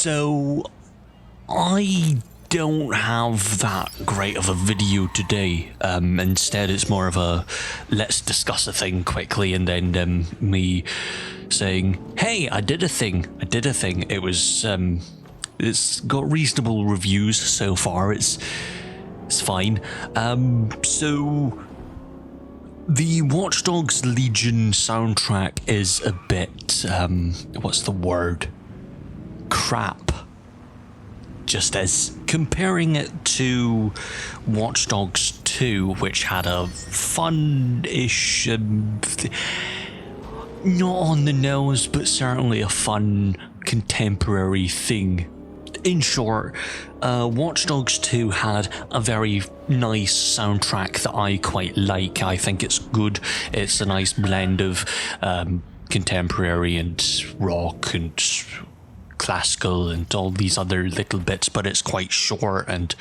So, I don't have that great of a video today. Instead, it's more of a let's discuss a thing quickly, and then me saying, "Hey, I did a thing. It was it's got reasonable reviews so far. It's fine. So." The Watch Dogs Legion soundtrack is a bit, what's the word? Crap. Just as comparing it to Watch Dogs 2, which had a fun-ish, not on the nose, but certainly a fun contemporary thing. In short, Watch Dogs 2 had a very nice soundtrack that I quite like. I think it's good. It's a nice blend of contemporary and rock and classical and all these other little bits, but it's quite short, and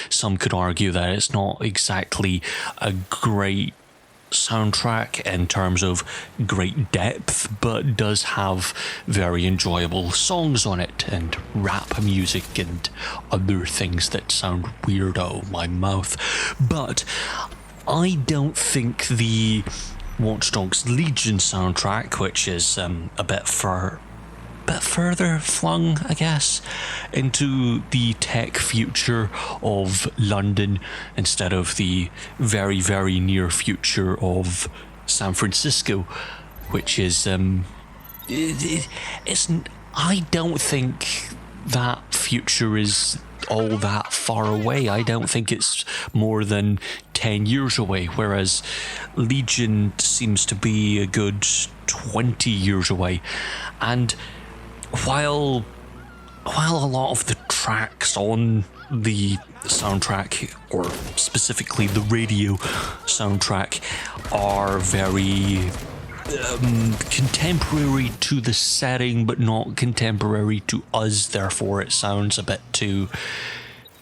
some could argue that it's not exactly a great soundtrack in terms of great depth, but does have very enjoyable songs on it and rap music and other things that sound weird out of my mouth. But I don't think the Watch Dogs Legion soundtrack, which is a bit further flung, I guess, into the tech future of London instead of the very, very near future of San Francisco, which is, I don't think that future is all that far away. I don't think it's more than 10 years away, whereas Legion seems to be a good 20 years away. And while a lot of the tracks on the soundtrack, or specifically the radio soundtrack, are very contemporary to the setting, but not contemporary to us, therefore it sounds a bit too...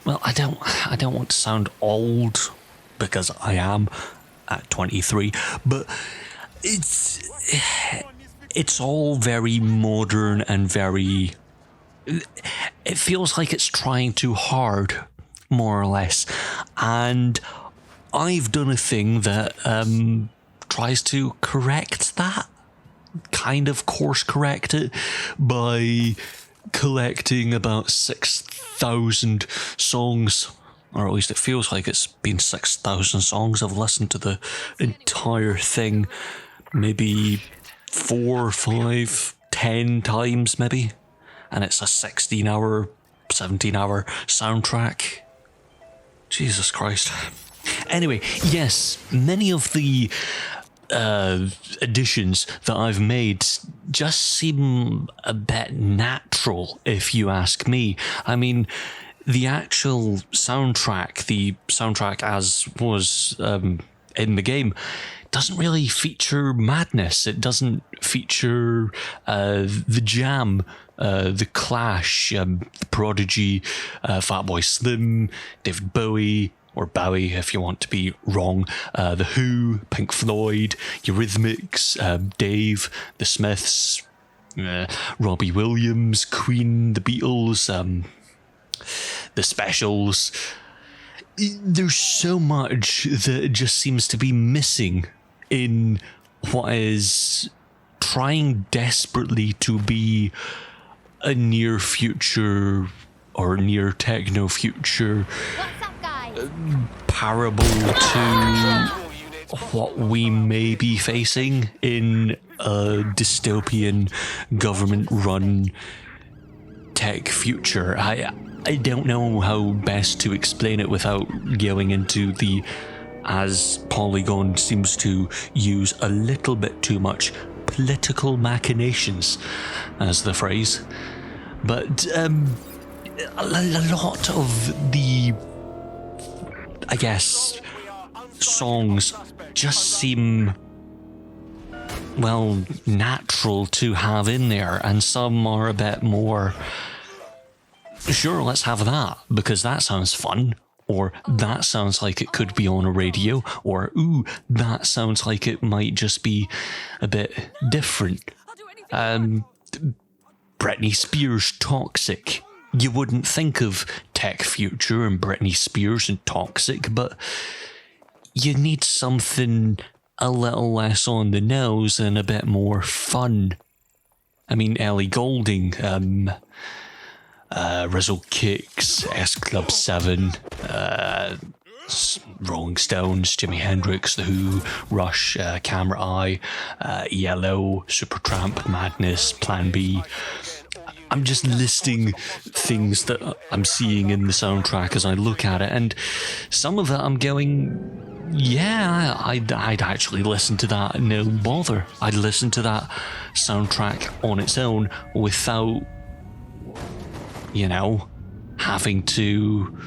Well, I don't want to sound old, because I am at 23, but it's all very modern and very... It feels like it's trying too hard, more or less. And I've done a thing that tries to correct that. Kind of course correct it by collecting about 6,000 songs. Or at least it feels like it's been 6,000 songs. I've listened to the entire thing maybe 4, 5, 10 times maybe, and it's a 16-hour, 17-hour soundtrack. Jesus Christ. Anyway, yes, many of the additions that I've made just seem a bit natural, if you ask me. I mean, the actual soundtrack, as was in the game, doesn't really feature madness. It doesn't feature the Jam, the Clash, the Prodigy, Fatboy Slim, David Bowie, or Bowie if you want to be wrong, The Who, Pink Floyd, Eurythmics, Dave, The Smiths, Robbie Williams, Queen, The Beatles, The Specials. There's so much that just seems to be missing in what is trying desperately to be a near future or near techno future parable to what we may be facing in a dystopian government-run tech future. I don't know how best to explain it without going into the, as Polygon seems to use a little bit too much, political machinations as the phrase. But a lot of the, I guess, songs just seem, well, natural to have in there, and some are a bit more... Sure, let's have that, because that sounds fun, or that sounds like it could be on a radio, or ooh, that sounds like it might just be a bit different. Britney Spears' Toxic you wouldn't think of Tech Future and Britney Spears and Toxic, but you need something a little less on the nose and a bit more fun. I mean, Ellie Goulding, Rizzle Kicks, S Club 7, Rolling Stones, Jimi Hendrix, The Who, Rush, Camera Eye, Yellow, Supertramp, Madness, Plan B. I'm just listing things that I'm seeing in the soundtrack as I look at it, and some of it I'm going, yeah, I'd actually listen to that, no bother. I'd listen to that soundtrack on its own without, having to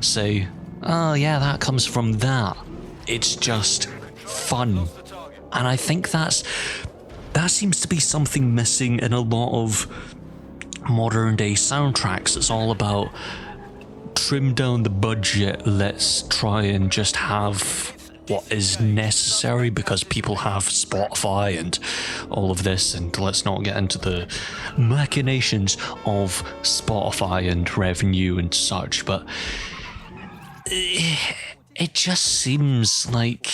say, oh yeah, that comes from that. It's just fun. And I think that seems to be something missing in a lot of modern day soundtracks. It's all about trim down the budget, let's try and just have what is necessary because people have Spotify and all of this, and let's not get into the machinations of Spotify and revenue and such, but it just seems like,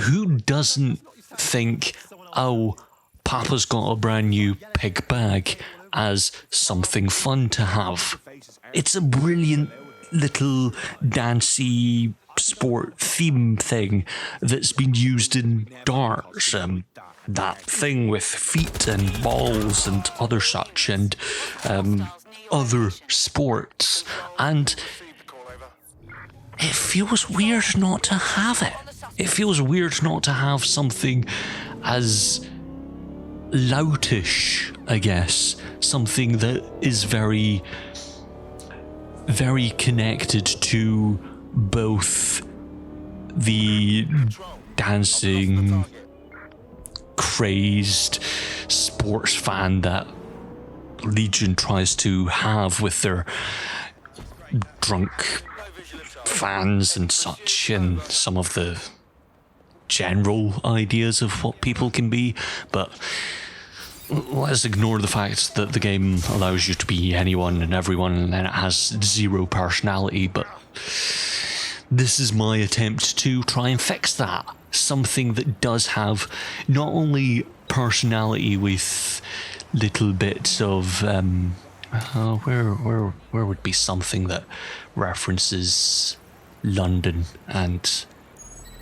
who doesn't think, oh, Papa's got a brand new pig bag as something fun to have? It's a brilliant little dancey sport theme thing that's been used in darts, that thing with feet and balls and other such, and other sports, and it feels weird not to have it. It feels weird not to have something as loutish, I guess, something that is very, very connected to both the dancing, crazed sports fan that Legion tries to have with their drunk fans and such, and some of the general ideas of what people can be, but let's ignore the fact that the game allows you to be anyone and everyone, and then it has zero personality. But this is my attempt to try and fix that. Something that does have not only personality with little bits of where would be something that references London and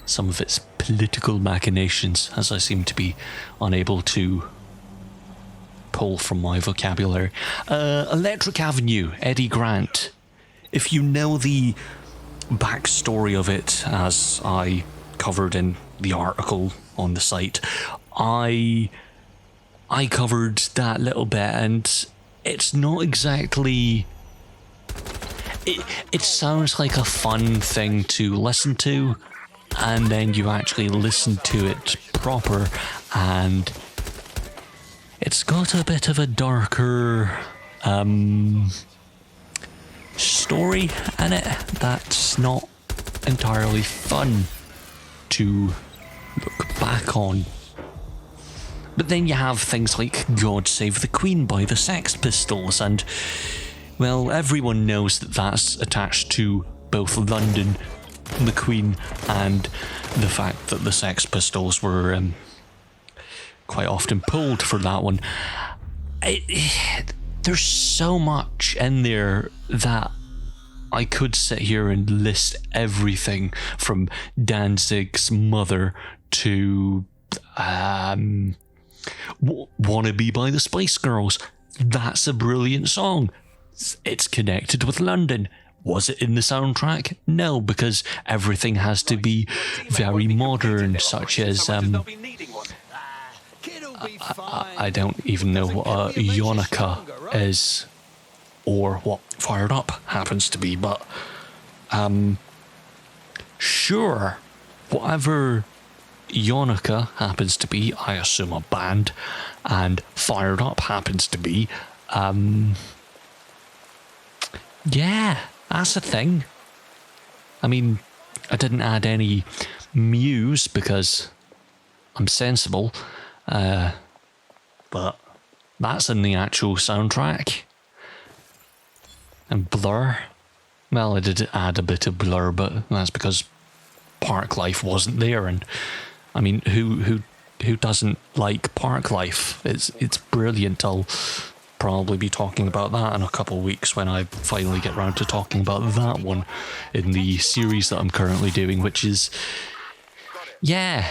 some of its political machinations, as I seem to be unable to pull from my vocabulary. Electric Avenue, Eddie Grant. If you know the backstory of it, as I covered in the article on the site, I covered that little bit, and it's not exactly... It sounds like a fun thing to listen to, and then you actually listen to it proper, and it's got a bit of a darker story in it that's not entirely fun to look back on. But then you have things like God Save the Queen by the Sex Pistols, and, well, everyone knows that that's attached to both London, the Queen, and the fact that the Sex Pistols were quite often pulled for that one. There's so much in there that I could sit here and list everything from Danzig's Mother to Wannabe by the Spice Girls. That's a brilliant song. It's connected with London. Was it in the soundtrack? No, because everything has to be very modern, such as I don't even know what a Yonica is, or what Fired Up happens to be, but sure, whatever Yonica happens to be, I assume a band, and Fired Up happens to be, yeah, that's a thing. I mean, I didn't add any Muse because I'm sensible, but that's in the actual soundtrack. And Blur? Well, I did add a bit of Blur, but that's because Park Life wasn't there. And I mean, who doesn't like Park Life? It's brilliant. I'll probably be talking about that in a couple of weeks when I finally get round to talking about that one in the series that I'm currently doing, which is, yeah,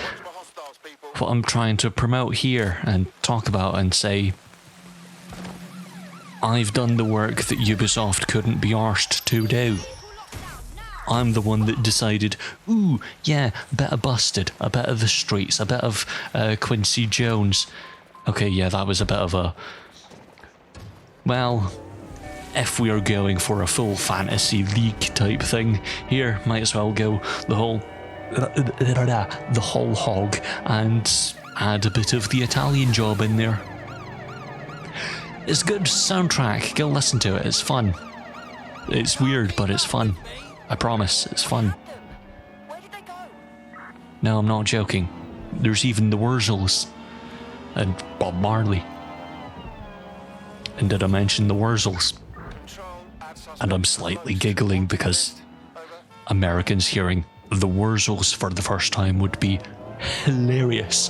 what I'm trying to promote here and talk about and say, I've done the work that Ubisoft couldn't be arsed to do. I'm the one that decided, ooh, yeah, a bit of Busted, a bit of The Streets, a bit of Quincy Jones. Okay, yeah, that was a bit of a... Well, if we are going for a full fantasy league type thing, here, might as well go the whole hog and add a bit of the Italian Job in there. It's a good soundtrack, go listen to it, it's fun. It's weird, but it's fun. I promise, it's fun. No, I'm not joking. There's even the Wurzels. And Bob Marley. And did I mention the Wurzels? And I'm slightly giggling because Americans hearing the Wurzels for the first time would be hilarious.